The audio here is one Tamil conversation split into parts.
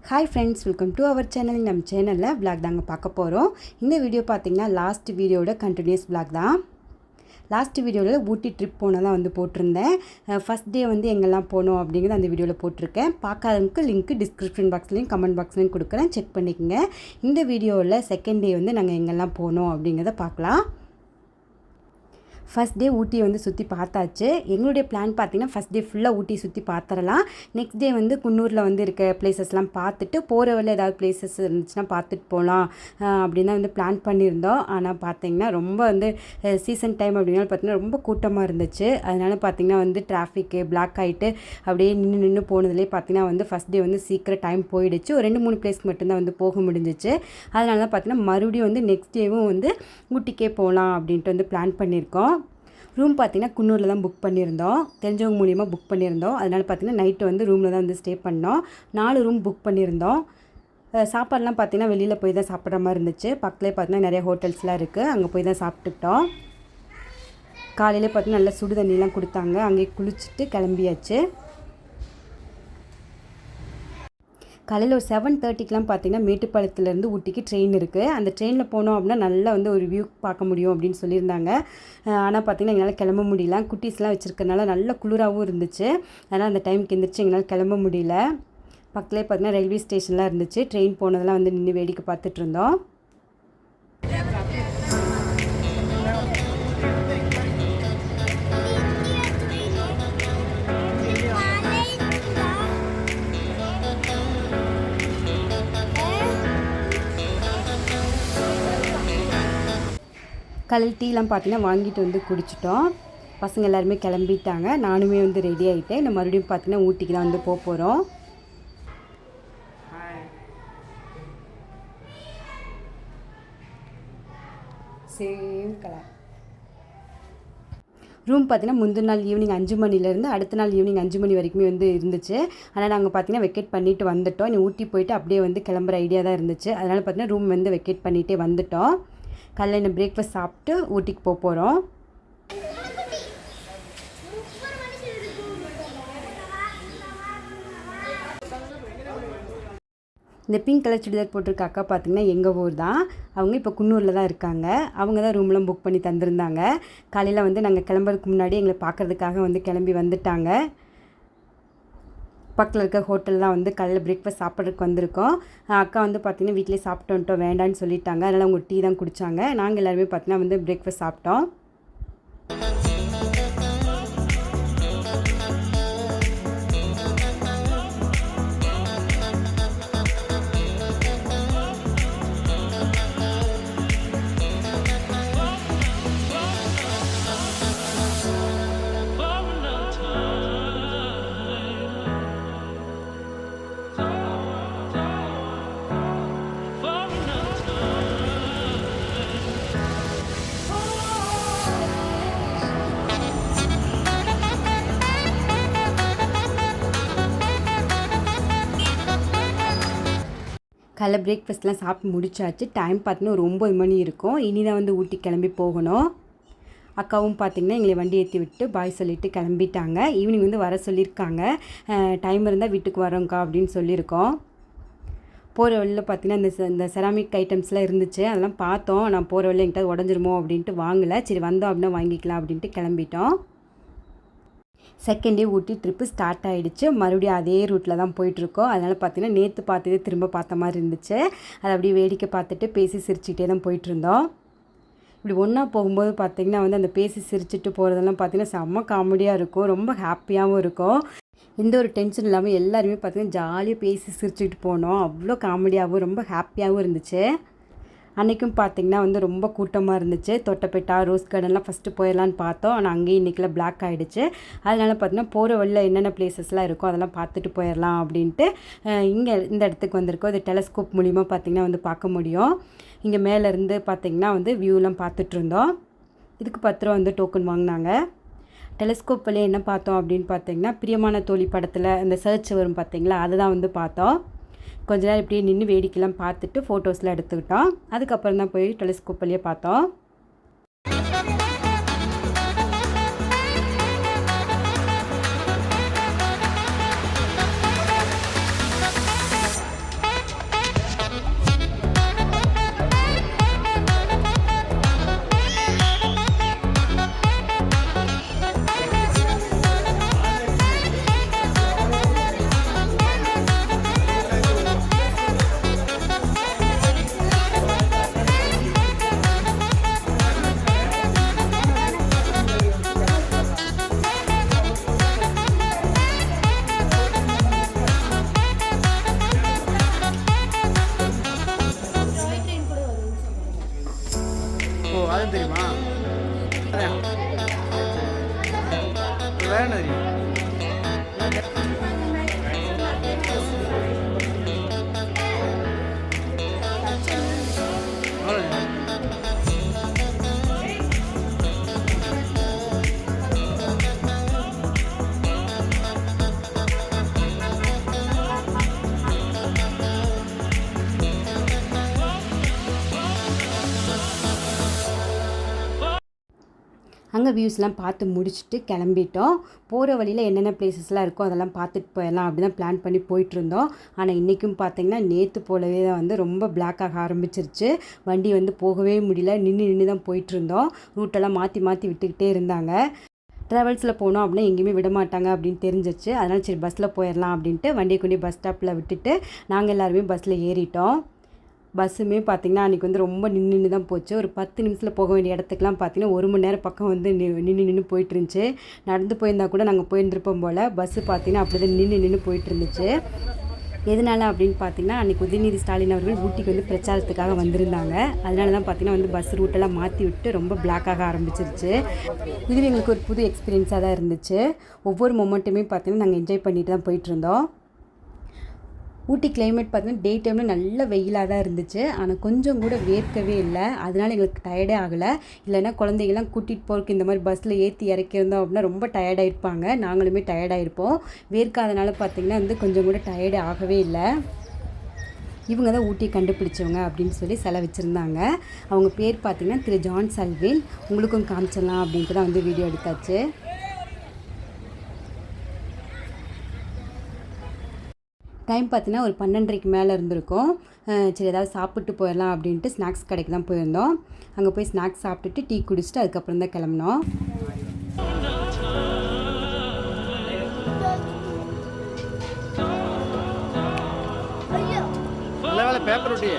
Hi friends, welcome to our channel. நம்ம சேனலில் விளாக் தாங்க பார்க்க போகிறோம். இந்த வீடியோ பார்த்திங்கன்னா லாஸ்ட் வீடியோட கண்டினியூஸ் விளாக் தான். லாஸ்ட் வீடியோவில் ஊட்டி ட்ரிப் போனதான் வந்து போட்டிருந்தேன். ஃபஸ்ட் டே வந்து எங்கெல்லாம் போனோம் அப்படிங்கிறது அந்த வீடியோவில் போட்டிருக்கேன். பார்க்காதவங்களுக்கு லிங்க் டிஸ்கிரிப்ஷன் பாக்ஸ்லேயும் கமெண்ட் பாக்ஸ்லேயும் கொடுக்குறேன், செக் பண்ணிக்கோங்க. இந்த வீடியோவில் செகண்ட் டே வந்து நாங்கள் எங்கெல்லாம் போனோம் அப்படிங்கிறத பார்க்கலாம். ஃபஸ்ட் டே ஊட்டியை வந்து சுற்றி பார்த்தாச்சு. எங்களுடைய பிளான் பார்த்திங்கன்னா ஃபஸ்ட் டே ஃபுல்லாக ஊட்டி சுற்றி பார்த்துடலாம். நெக்ஸ்ட் டே வந்து குன்னூரில் வந்து இருக்க பிளேசஸ்லாம் பார்த்துட்டு போகிற வழியில் ஏதாவது பிளேசஸ் இருந்துச்சுன்னா பார்த்துட்டு போகலாம் அப்படின்னு தான் வந்து பிளான் பண்ணியிருந்தோம். ஆனால் பார்த்திங்கன்னா ரொம்ப வந்து சீசன் டைம் அப்படின்னாலும் பார்த்திங்கன்னா ரொம்ப கூட்டமாக இருந்துச்சு. அதனால் பார்த்திங்கன்னா வந்து டிராஃபிக்கு பிளாக் ஆகிட்டு அப்படியே நின்று போனதுலேயே பார்த்திங்கன்னா வந்து ஃபஸ்ட் டே வந்து சீக்கிரம் டைம் போயிடுச்சு. ஒரு 2-3 பிளேஸ்க்கு மட்டும்தான் வந்து போக முடிஞ்சிச்சு. அதனால தான் பார்த்திங்கன்னா மறுபடியும் வந்து நெக்ஸ்ட் டேவும் வந்து ஊட்டிக்கே போகலாம் அப்படின்ட்டு வந்து பிளான் பண்ணியிருக்கோம். ரூம் பார்த்திங்கன்னா குன்னூரில் தான் புக் பண்ணியிருந்தோம். தெரிஞ்சவங்க மூலிமா புக் பண்ணியிருந்தோம். அதனால் பார்த்திங்கன்னா நைட்டு வந்து ரூமில் தான் வந்து ஸ்டே பண்ணோம். 4 ரூம் புக் பண்ணியிருந்தோம். சாப்பாடுலாம் பார்த்திங்கன்னா வெளியில் போய் தான் சாப்பிட்ற மாதிரி இருந்துச்சு. பக்கத்துலேயே பார்த்திங்கன்னா நிறைய ஹோட்டல்ஸ்லாம் இருக்குது, அங்கே போய் தான் சாப்பிட்டுக்கிட்டோம். காலையிலே பார்த்திங்கன்னா நல்லா சுடு தண்ணிலாம் கொடுத்தாங்க. அங்கேயே குளிச்சுட்டு கிளம்பியாச்சு. காலையில் ஒரு 7:30க்கெலாம் பார்த்திங்கன்னா மேட்டுப்பாளையத்துலேருந்து ஊட்டிக்கு ட்ரெயின் இருக்குது. அந்த ட்ரெயினில் போனோம் அப்படின்னா நல்லா வந்து ஒரு வியூ பார்க்க முடியும் அப்படின்னு சொல்லியிருந்தாங்க. ஆனால் பார்த்திங்கன்னா எங்களால் கிளம்ப முடியல. குட்டீஸ்லாம் வச்சுருக்கனால நல்ல குளிராகவும் இருந்துச்சு. அதனால் அந்த டைமுக்கு எந்திரிச்சு எங்களால் கிளம்ப முடியல. பக்கத்துலேயே பார்த்திங்கன்னா ரயில்வே ஸ்டேஷன்லாம் இருந்துச்சு. ட்ரெயின் போனதெல்லாம் வந்து நின்று வேடிக்கை பார்த்துட்டு இருந்தோம். காலையில் டீலாம் பார்த்திங்கன்னா வாங்கிட்டு வந்து குடிச்சிட்டோம். பசங்க எல்லாருமே கிளம்பிட்டாங்க. நானுமே வந்து ரெடி ஆகிட்டேன். இன்னும் மறுபடியும் பார்த்திங்கன்னா ஊட்டிக்கு தான் வந்து போகிறோம். சேம் கலர் ரூம் பார்த்திங்கன்னா முந்தின நாள் ஈவினிங் 5 மணிலேருந்து அடுத்த நாள் ஈவினிங் 5 மணி வரைக்குமே வந்து இருந்துச்சு. ஆனால் நாங்கள் பார்த்திங்கன்னா வெக்கேட் பண்ணிவிட்டு வந்துவிட்டோம். இனி ஊட்டி போயிட்டு அப்படியே வந்து கிளம்புற ஐடியா தான் இருந்துச்சு. அதனால் பார்த்திங்கன்னா ரூம் வந்து வெக்கேட் பண்ணிகிட்டே வந்துவிட்டோம். காலையில் பிரேக்ஃபாஸ்ட் சாப்பிட்டு ஊட்டிக்கு போகிறோம். இந்த பிங்க் கலர் சுடிதார் போட்டிருக்க அக்கா பார்த்திங்கன்னா எங்கள் ஊர் தான். அவங்க இப்போ குன்னூரில் தான் இருக்காங்க. அவங்க தான் ரூம்லாம் புக் பண்ணி தந்திருந்தாங்க. காலையில் வந்து நாங்கள் கிளம்புறதுக்கு முன்னாடி எங்களை பார்க்குறதுக்காக வந்து கிளம்பி வந்துட்டாங்க. பக்கத்தில் இருக்க ஹோட்டல் தான் வந்து காலையில் பிரேக்ஃபாஸ்ட் சாப்பிட்றதுக்கு வந்திருக்கோம். அக்கா வந்து பார்த்திங்கன்னா வீட்டிலே சாப்பிட்டு வந்துட்டோம், வேண்டான்னு சொல்லிட்டாங்க. அதனால் அவங்க டீ தான் குடித்தாங்க. நாங்கள் எல்லாருமே பார்த்திங்கன்னா வந்து பிரேக்ஃபாஸ்ட் சாப்பிட்டோம். காலைல பிரேக்ஃபாஸ்ட்லாம் சாப்பிட்டு முடிச்சாச்சு. டைம் பார்த்திங்கன்னா ஒரு 9 மணி இருக்கும். இனி தான் வந்து ஊட்டி கிளம்பி போகணும். அக்காவும் பார்த்திங்கன்னா எங்களை வண்டி ஏற்றி விட்டு பாய் சொல்லிவிட்டு கிளம்பிட்டாங்க. ஈவினிங் வந்து வர சொல்லியிருக்காங்க. டைம் இருந்தால் வீட்டுக்கு வரோங்க்கா அப்படின்னு சொல்லியிருக்கோம். போகிற வழியில் பார்த்திங்கன்னா இந்த செராமிக் ஐட்டம்ஸ்லாம் இருந்துச்சு. அதெல்லாம் பார்த்தோம். நான் போகிற வழியில் என்கிட்ட உடஞ்சிருமோ அப்படின்ட்டு வாங்கலை. சரி வந்தோம் அப்படின்னா வாங்கிக்கலாம் அப்படின்ட்டு கிளம்பிட்டோம். செகண்ட் டே ஊட்டி ட்ரிப்பு ஸ்டார்ட் ஆகிடுச்சு. மறுபடியும் அதே ரூட்டில் தான் போயிட்டுருக்கோம். அதனால் பார்த்திங்கன்னா நேற்று பார்த்ததே திரும்ப பார்த்த மாதிரி இருந்துச்சு. அதை அப்படியே வேடிக்கை பார்த்துட்டு பேசி சிரிச்சுக்கிட்டே தான் போயிட்டுருந்தோம். இப்படி ஒன்றா போகும்போது பார்த்திங்கன்னா வந்து அந்த பேசி சிரிச்சுட்டு போகிறதெல்லாம் பார்த்திங்கன்னா செம்ம காமெடியாக இருக்கும். ரொம்ப ஹாப்பியாகவும் இருக்கும். எந்த ஒரு டென்ஷன் இல்லாமல் எல்லாருமே பார்த்திங்கன்னா ஜாலியாக பேசி சிரிச்சுக்கிட்டு போனோம். அவ்வளோ காமெடியாகவும் ரொம்ப ஹாப்பியாகவும் இருந்துச்சு. அன்றைக்கும் பார்த்திங்கன்னா வந்து ரொம்ப கூட்டமாக இருந்துச்சு. தொட்டபெட்டா ரோஸ் கார்டன்லாம் ஃபஸ்ட்டு போயிடலான்னு பார்த்தோம். ஆனால் அங்கேயும் இன்றைக்கெலாம் பிளாக் ஆகிடுச்சு. அதனால் பார்த்திங்கன்னா போகிற வழியில் என்னென்ன பிளேசஸ்லாம் இருக்கோ அதெல்லாம் பார்த்துட்டு போயிடலாம் அப்படின்ட்டு இங்கே இந்த இடத்துக்கு வந்திருக்கோம். இது டெலஸ்கோப் மூலிமா பார்த்திங்கன்னா வந்து பார்க்க முடியும். இங்கே மேலேருந்து பார்த்திங்கன்னா வந்து வியூலாம் பார்த்துட்ருந்தோம். இதுக்கு 10 ரூபா வந்து டோக்கன் வாங்கினாங்க. டெலஸ்கோப் வழியாக என்ன பார்த்தோம் அப்படின்னு பார்த்திங்கன்னா பிரியமான தோழி படத்தில் அந்த சர்ச் வரும் பார்த்திங்களா, அதை தான் வந்து பார்த்தோம். கொஞ்ச நேரம் இப்படியே நின்று வேடிக்கைலாம் பார்த்துட்டு ஃபோட்டோஸ்லாம் எடுத்துக்கிட்டோம். அதுக்கப்புறம் தான் போய் டெலிஸ்கோப் வழியாக பார்த்தோம். அங்கே வியூஸ்லாம் பார்த்து முடிச்சுட்டு கிளம்பிட்டோம். போகிற வழியில் என்னென்ன பிளேசஸ்லாம் இருக்கோ அதெல்லாம் பார்த்துட்டு போயிடலாம் அப்படி தான் பிளான் பண்ணி போயிட்டுருந்தோம். ஆனால் இன்றைக்கும் பார்த்திங்கன்னா நேற்று போலவே தான் வந்து ரொம்ப பிளாக் ஆக ஆரம்பிச்சிருச்சு. வண்டி வந்து போகவே முடியல, நின்று தான் போயிட்டுருந்தோம். ரூட்டெல்லாம் மாற்றி மாற்றி விட்டுக்கிட்டே இருந்தாங்க. ட்ராவல்ஸில் போனோம் அப்படின்னா எங்கேயுமே விட மாட்டாங்க அப்படின்னு தெரிஞ்சிச்சு. அதனால் சரி பஸ்ஸில் போயிடலாம் அப்படின்ட்டு வண்டியை கொண்டு பஸ் ஸ்டாப்பில் விட்டுட்டு நாங்கள் எல்லாருமே பஸ்ஸில் ஏறிட்டோம். பஸ்ஸுமே பார்த்திங்கன்னா அன்றைக்கி வந்து ரொம்ப நின்று தான் போச்சு. ஒரு 10 நிமிஷத்தில் போக வேண்டிய இடத்துக்குலாம் பார்த்திங்கன்னா 1 மணி நேரம் பக்கம் வந்து நின்று போயிட்டுருந்துச்சு. நடந்து போயிருந்தா கூட நாங்கள் போயிருந்துருப்போம் போல். பஸ்ஸு பார்த்திங்கன்னா அப்படி தான் நின்று போயிட்டுருந்துச்சு. எதனால அப்படின்னு பார்த்திங்கன்னா அன்றைக்கி உதயநிதி ஸ்டாலின் அவர்கள் ஊட்டிக்கு வந்து பிரச்சாரத்துக்காக வந்திருந்தாங்க. அதனால தான் பார்த்திங்கன்னா வந்து பஸ் ரூட்டெல்லாம் மாற்றி விட்டு ரொம்ப பிளாக்காக ஆரம்பிச்சிருச்சு. இதுவே எங்களுக்கு ஒரு புது எக்ஸ்பீரியன்ஸாக தான் இருந்துச்சு. ஒவ்வொரு மொமெண்ட்டுமே பார்த்திங்கன்னா நாங்கள் என்ஜாய் பண்ணிட்டு தான் போயிட்டுருந்தோம். ஊட்டி கிளைமேட் பார்த்திங்கன்னா டே டைமில் நல்ல வெயிலாக தான் இருந்துச்சு. ஆனால் கொஞ்சம் கூட வேர்க்கவே இல்லை. அதனால் எங்களுக்கு டயர்டே ஆகலை. இல்லைன்னா குழந்தைங்கள்லாம் கூட்டிகிட்டு போகிறதுக்கு இந்த மாதிரி பஸ்ஸில் ஏற்றி இறக்கியிருந்தோம் அப்படின்னா ரொம்ப டயர்டாகிருப்பாங்க. நாங்களுமே டயர்டாகிருப்போம். வேர்க்காதனால பார்த்திங்கன்னா வந்து கொஞ்சம் கூட டயர்டே ஆகவே இல்லை. இவங்க தான் ஊட்டி கண்டுபிடிச்சவங்க அப்படின்னு சொல்லி சிலை வச்சுருந்தாங்க. அவங்க பேர் பார்த்திங்கன்னா திரு ஜான் சல்வின். உங்களுக்கும் காமிச்சிடலாம் அப்படின்ட்டு தான் வந்து வீடியோ எடுத்தாச்சு. டைம் பார்த்தீங்கன்னா ஒரு 12:30க்கு மேலே இருந்திருக்கும். சரி ஏதாவது சாப்பிட்டு போயிடலாம் அப்படின்ட்டு ஸ்நாக்ஸ் கடைக்கு தான் போயிருந்தோம். அங்கே போய் ஸ்நாக்ஸ் சாப்பிட்டுட்டு டீ குடிச்சிட்டு அதுக்கப்புறம் தான் கிளம்பினோம். பேப்பர் ஒட்டி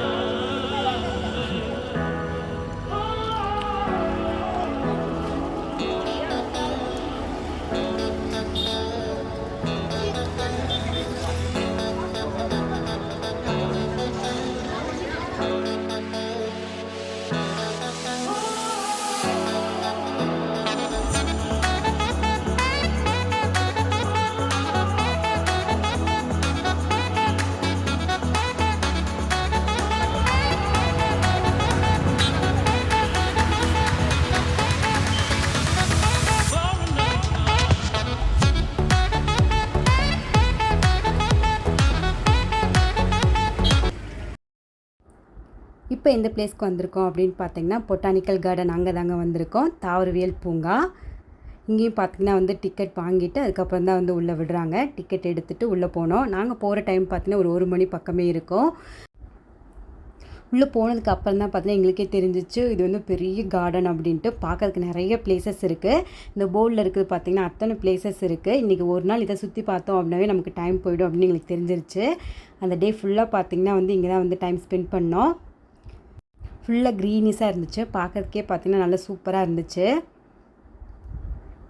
இப்போ எந்த பிளேஸ்க்கு வந்திருக்கோம் அப்படின்னு பார்த்தீங்கன்னா பொட்டானிக்கல் கார்டன் அங்கே தாங்க வந்திருக்கோம். தாவரவியல் பூங்கா. இங்கேயும் பார்த்திங்கன்னா வந்து டிக்கெட் வாங்கிட்டு அதுக்கப்புறம் தான் வந்து உள்ளே விடுறாங்க. டிக்கெட் எடுத்துகிட்டு உள்ளே போனோம். நாங்கள் போகிற டைம் பார்த்திங்கன்னா ஒரு 1 மணி பக்கமே இருக்கும். உள்ளே போனதுக்கு அப்புறம் தான் பார்த்தீங்கன்னா எங்களுக்கே தெரிஞ்சிச்சு இது வந்து பெரிய கார்டன் அப்படின்ட்டு. பார்க்கறதுக்கு நிறைய பிளேசஸ் இருக்குது. இந்த போர்டில் இருக்குது பார்த்திங்கன்னா அத்தனை பிளேசஸ் இருக்குது. இன்றைக்கி ஒரு நாள் இதை சுற்றி பார்த்தோம் அப்படின்னாவே நமக்கு டைம் போய்டும் அப்படின்னு எங்களுக்கு தெரிஞ்சிருச்சு. அந்த டே ஃபுல்லாக பார்த்திங்கன்னா வந்து இங்கே தான் வந்து டைம் ஸ்பெண்ட் பண்ணோம். ஃபுல்லாக க்ரீனிஸாக இருந்துச்சு. பார்க்கறதுக்கே பார்த்திங்கன்னா நல்லா சூப்பராக இருந்துச்சு.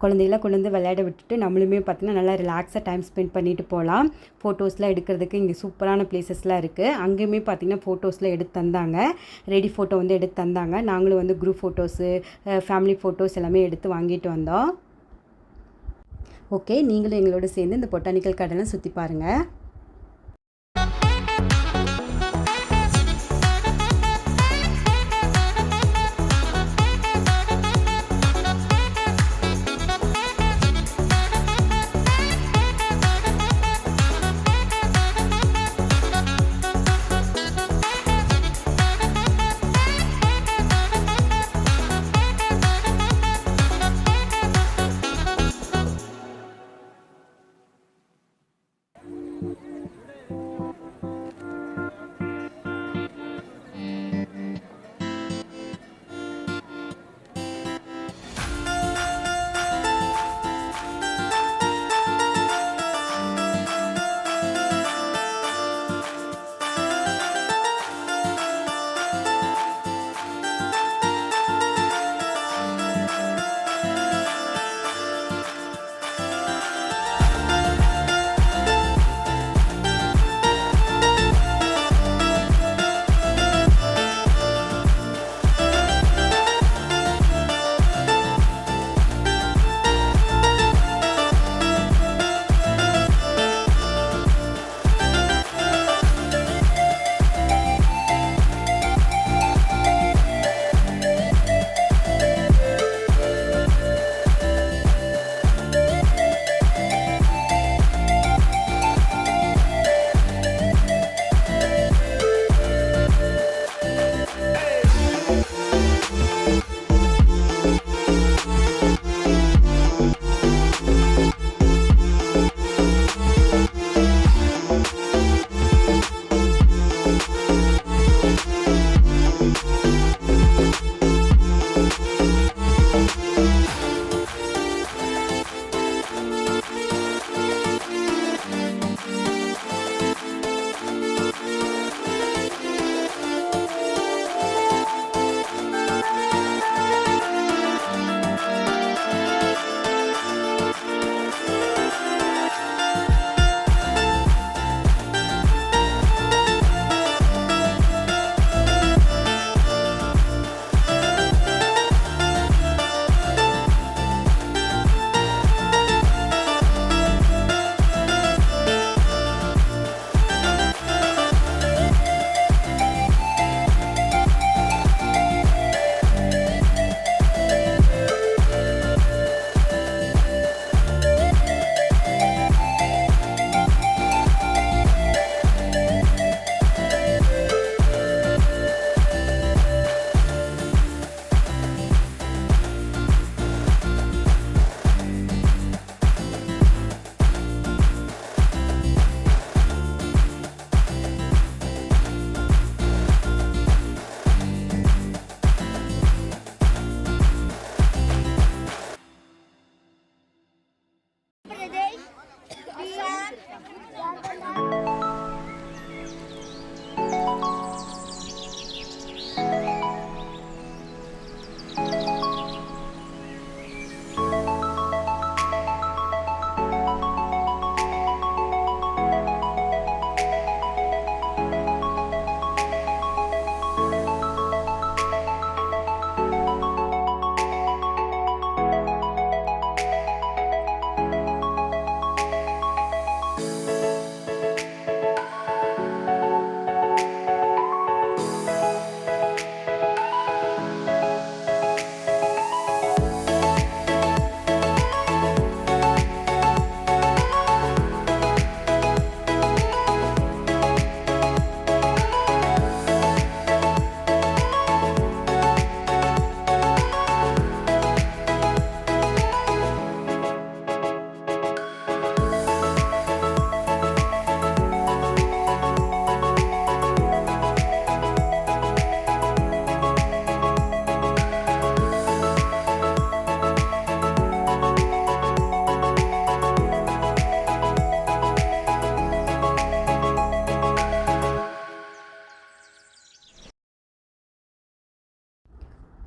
குழந்தைகளாம் கொண்டு வந்து விளையாட விட்டுட்டு நம்மளுமே பார்த்திங்கன்னா நல்லா ரிலாக்ஸாக டைம் ஸ்பெண்ட் பண்ணிட்டு போகலாம். ஃபோட்டோஸ்லாம் எடுக்கிறதுக்கு இங்கே சூப்பரான பிளேசஸ்லாம் இருக்குது. அங்கேயுமே பார்த்திங்கன்னா ஃபோட்டோஸ்லாம் எடுத்து தந்தாங்க. ரெடி ஃபோட்டோ வந்து எடுத்து தந்தாங்க. நாங்களும் வந்து குரூப் ஃபோட்டோஸு, ஃபேமிலி ஃபோட்டோஸ் எல்லாமே எடுத்து வாங்கிட்டு வந்தோம். ஓகே, நீங்களும் எங்களோட சேர்ந்து இந்த பொட்டானிக்கல் கார்டன்லாம் சுற்றி பாருங்கள்.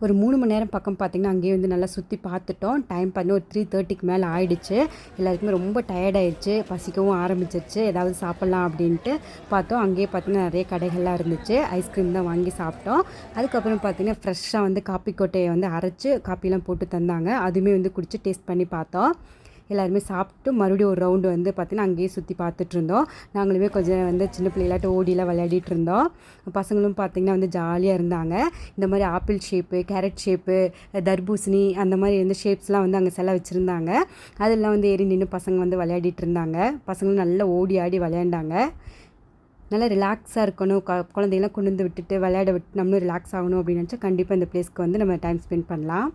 ஒரு 3 மணி நேரம் பக்கம் பார்த்திங்கன்னா அங்கேயே வந்து நல்லா சுற்றி பார்த்துட்டோம். டைம் பார்த்தீங்கன்னா ஒரு 3:30க்கு மேலே ஆயிடுச்சு. எல்லாருக்குமே ரொம்ப டயர்டாயிடுச்சு, பசிக்கவும் ஆரம்பிச்சிருச்சு. ஏதாவது சாப்பிட்லாம் அப்படின்ட்டு பார்த்தோம். அங்கேயே பார்த்திங்கன்னா நிறைய கடைகள்லாம் இருந்துச்சு. ஐஸ்கிரீம் தான் வாங்கி சாப்பிட்டோம். அதுக்கப்புறம் பார்த்திங்கன்னா ஃப்ரெஷ்ஷாக வந்து காப்பி கொட்டையை வந்து அரைச்சி காப்பிலாம் போட்டு தந்தாங்க. அதுவுமே வந்து குடித்து டேஸ்ட் பண்ணி பார்த்தோம். எல்லாருமே சாப்பிட்டு மறுபடியும் ஒரு ரவுண்டு வந்து பார்த்திங்கன்னா அங்கேயே சுற்றி பார்த்துட்ருந்தோம். நாங்களுமே கொஞ்சம் வந்து சின்ன பிள்ளைகளாட்ட ஓடிலாம் விளையாடிட்டு இருந்தோம். பசங்களும் பார்த்திங்கன்னா வந்து ஜாலியாக இருந்தாங்க. இந்த மாதிரி ஆப்பிள் ஷேப்பு, கேரட் ஷேப்பு, தர்பூசணி அந்த மாதிரி வந்து ஷேப்ஸ்லாம் வந்து அங்கே சில வச்சுருந்தாங்க. அதெல்லாம் வந்து ஏறி நின்று பசங்க வந்து விளையாடிட்டு இருந்தாங்க. பசங்களும் நல்லா ஓடி ஆடி விளையாண்டாங்க. நல்லா ரிலாக்ஸாக இருக்கணும், குழந்தைங்களாம் கொண்டு வந்து விட்டுட்டு விளையாட விட்டு நம்மளும் ரிலாக்ஸ் ஆகணும் அப்படின்னு நினச்சா கண்டிப்பாக இந்த பிளேஸ்க்கு வந்து நம்ம டைம் ஸ்பெண்ட் பண்ணலாம்.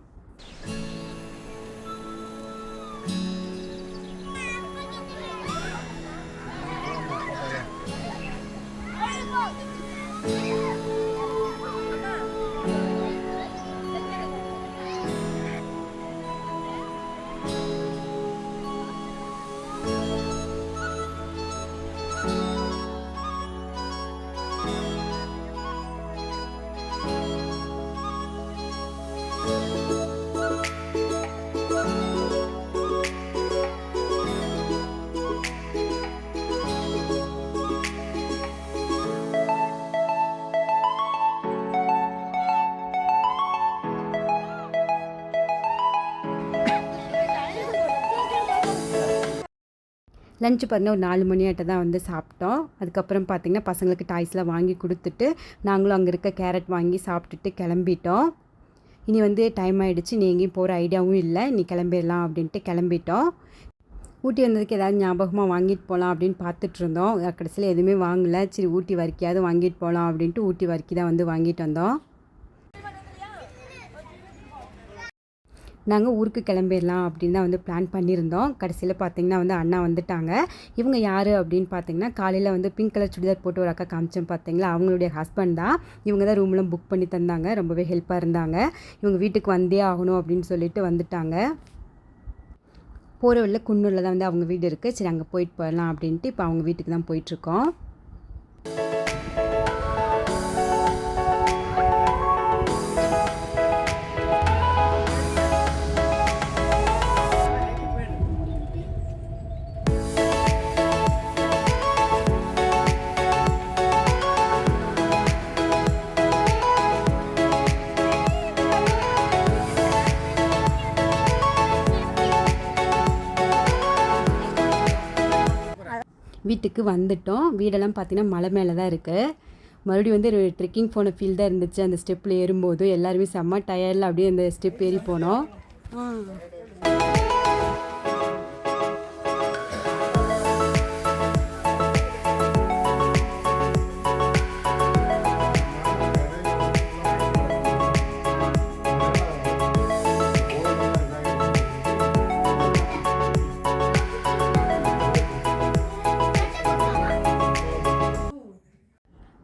லஞ்சு பார்த்தீங்கன்னா ஒரு 4 மணியாட்ட தான் வந்து சாப்பிட்டோம். அதுக்கப்புறம் பார்த்திங்கன்னா பசங்களுக்கு டாய்ஸ்லாம் வாங்கி கொடுத்துட்டு நாங்களும் அங்கே இருக்க கேரட் வாங்கி சாப்பிட்டுட்டு கிளம்பிட்டோம். இனி வந்து டைம் ஆகிடுச்சு, இனி எங்கேயும் போகிற ஐடியாவும் இல்லை, இனி கிளம்பிடலாம் அப்படின்ட்டு கிளம்பிட்டோம். ஊட்டி வந்ததுக்கு ஏதாவது ஞாபகமாக வாங்கிட்டு போகலாம் அப்படின்னு பார்த்துட்ருந்தோம். கடைசியில் எதுவுமே வாங்கலை. சரி ஊட்டி வர்க்கியாவது வாங்கிட்டு போகலாம் அப்படின்ட்டு ஊட்டி வர்க்கி தான் வந்து வாங்கிட்டு வந்தோம். நாங்கள் ஊருக்கு கிளம்பிடலாம் அப்படின்னு தான் வந்து பிளான் பண்ணியிருந்தோம். கடைசியில் பார்த்திங்கன்னா வந்து அண்ணா வந்துட்டாங்க. இவங்க யார் அப்படின்னு பார்த்திங்கன்னா காலையில் வந்து பிங்க் கலர் சுடிதார் போட்டு ஒரு அக்கா காமிச்சோம் பார்த்திங்களா, அவங்களுடைய ஹஸ்பண்ட் தான். இவங்க தான் ரூம்லாம் புக் பண்ணி தந்தாங்க. ரொம்பவே ஹெல்ப்பாக இருந்தாங்க. இவங்க வீட்டுக்கு வந்தே ஆகணும் அப்படின்னு சொல்லிட்டு வந்துட்டாங்க. போகிற வழியில் குன்னூரில் தான் வந்து அவங்க வீடு இருக்குது. சரி அங்கே போயிட்டு போயிடலாம் அப்படின்ட்டு இப்போ அவங்க வீட்டுக்கு தான் போயிட்டுருக்கோம். வீட்டுக்கு வந்துட்டோம். வீடெல்லாம் பார்த்திங்கன்னா மலை மேலே தான் இருக்குது. மறுபடியும் வந்து ஒரு ட்ரெக்கிங் போன ஃபீல் தான் இருந்துச்சு. அந்த ஸ்டெப்பில் ஏறும்போது எல்லாருமே செம்ம டயர்டில் அப்படியே அந்த ஸ்டெப் ஏறி போனோம்.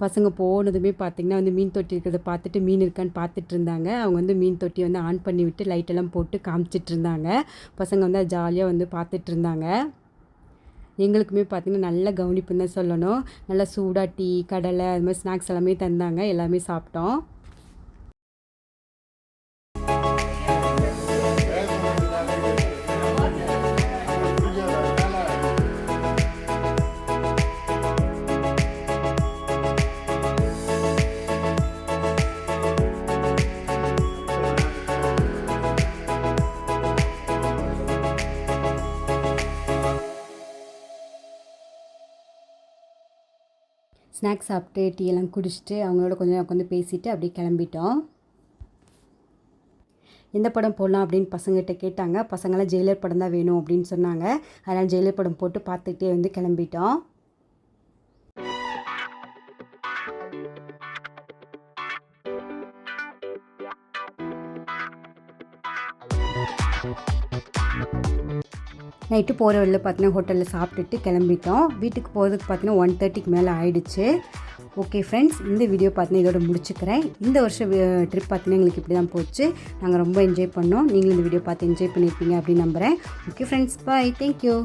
பசங்க போனதுமே பார்த்திங்கன்னா வந்து மீன் தொட்டி இருக்கிறத பார்த்துட்டு மீன் இருக்கான்னு பார்த்துட்டு இருந்தாங்க. அவங்க வந்து மீன் தொட்டி வந்து ஆன் பண்ணி விட்டு லைட்டெல்லாம் போட்டு காமிச்சிட்டு இருந்தாங்க. பசங்க வந்து ஜாலியாக வந்து பார்த்துட்டு இருந்தாங்க. எங்களுக்குமே பார்த்திங்கன்னா நல்ல கவனிப்புன்னு தான் சொல்லணும். நல்லா சூடாக டீ, கடலை அது மாதிரி ஸ்நாக்ஸ் எல்லாமே தந்தாங்க. எல்லாமே சாப்பிட்டோம். ஸ்நாக்ஸ் சாப்பிட்டு டீ எல்லாம் குடிச்சிட்டு அவங்களோட கொஞ்சம் உட்காந்து பேசிவிட்டு அப்படியே கிளம்பிட்டோம். எந்த படம் போடலாம் அப்படின்னு பசங்கள்கிட்ட கேட்டாங்க. பசங்களாம் ஜெயிலர் படம் தான் வேணும் அப்படின்னு சொன்னாங்க. அதனால் ஜெயிலர் படம் போட்டு பார்த்துக்கிட்டே வந்து கிளம்பிட்டோம். நைட்டு போகிற வழியில் பார்த்தீங்கன்னா ஹோட்டலில் சாப்பிட்டுட்டு கிளம்பிட்டோம். வீட்டுக்கு போகிறதுக்கு பார்த்தீங்கன்னா 1:30க்கு மேலே ஆயிடுச்சு. ஓகே ஃப்ரெண்ட்ஸ், இந்த வீடியோ பார்த்தீங்கன்னா இதோட முடிச்சுக்கிறேன். இந்த வருஷம் ட்ரிப் பார்த்தீங்கன்னா எங்களுக்கு இப்படி தான் போச்சு. நாங்கள் ரொம்ப என்ஜாய் பண்ணோம். நீங்களும் இந்த வீடியோ பார்த்து என்ஜாய் பண்ணியிருப்பீங்க அப்படின்னு நம்புகிறேன். ஓகே ஃப்ரெண்ட்ஸ், பாய், தேங்க்யூ.